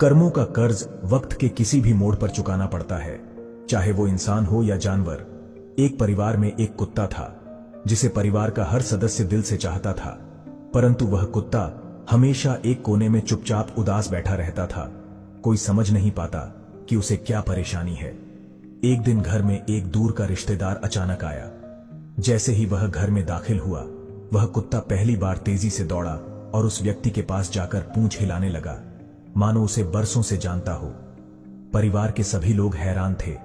कर्मों का कर्ज वक्त के किसी भी मोड़ पर चुकाना पड़ता है, चाहे वो इंसान हो या जानवर। एक परिवार में एक कुत्ता था जिसे परिवार का हर सदस्य दिल से चाहता था, परंतु वह कुत्ता हमेशा एक कोने में चुपचाप उदास बैठा रहता था। कोई समझ नहीं पाता कि उसे क्या परेशानी है। एक दिन घर में एक दूर का रिश्तेदार अचानक आया। जैसे ही वह घर में दाखिल हुआ, वह कुत्ता पहली बार तेजी से दौड़ा और उस व्यक्ति के पास जाकर पूंछ हिलाने लगा, मानो उसे बरसों से जानता हो। परिवार के सभी लोग हैरान थे,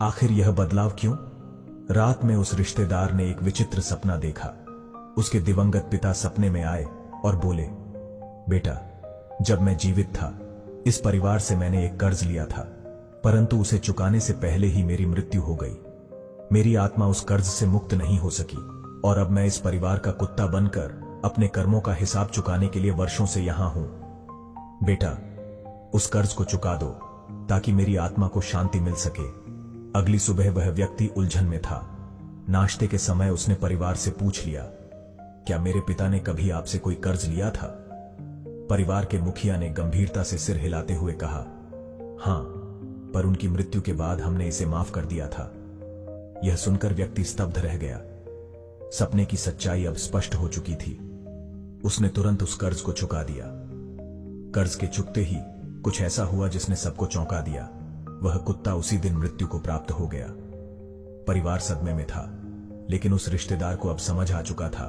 आखिर यह बदलाव क्यों? रात में उस रिश्तेदार ने एक विचित्र सपना देखा। उसके दिवंगत पिता सपने में आए और बोले, बेटा, जब मैं जीवित था इस परिवार से मैंने एक कर्ज लिया था, परंतु उसे चुकाने से पहले ही मेरी मृत्यु हो गई। मेरी आत्मा उस कर्ज से मुक्त नहीं हो सकी और अब मैं इस परिवार का कुत्ता बनकर अपने कर्मों का हिसाब चुकाने के लिए वर्षों से यहां हूं। बेटा, उस कर्ज को चुका दो ताकि मेरी आत्मा को शांति मिल सके। अगली सुबह वह व्यक्ति उलझन में था। नाश्ते के समय उसने परिवार से पूछ लिया, क्या मेरे पिता ने कभी आपसे कोई कर्ज लिया था? परिवार के मुखिया ने गंभीरता से सिर हिलाते हुए कहा, हां, पर उनकी मृत्यु के बाद हमने इसे माफ कर दिया था। यह सुनकर व्यक्ति स्तब्ध रह गया। सपने की सच्चाई अब स्पष्ट हो चुकी थी। उसने तुरंत उस कर्ज को चुका दिया। कर्ज के चुकते ही कुछ ऐसा हुआ जिसने सबको चौंका दिया। वह कुत्ता उसी दिन मृत्यु को प्राप्त हो गया। परिवार सदमे में था, लेकिन उस रिश्तेदार को अब समझ आ चुका था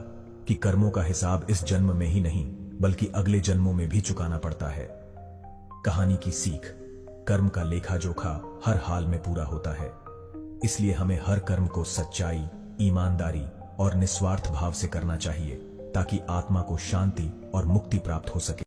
कि कर्मों का हिसाब इस जन्म में ही नहीं बल्कि अगले जन्मों में भी चुकाना पड़ता है। कहानी की सीख, कर्म का लेखा जोखा हर हाल में पूरा होता है, इसलिए हमें हर कर्म को सच्चाई, ईमानदारी और निस्वार्थ भाव से करना चाहिए ताकि आत्मा को शांति और मुक्ति प्राप्त हो सके।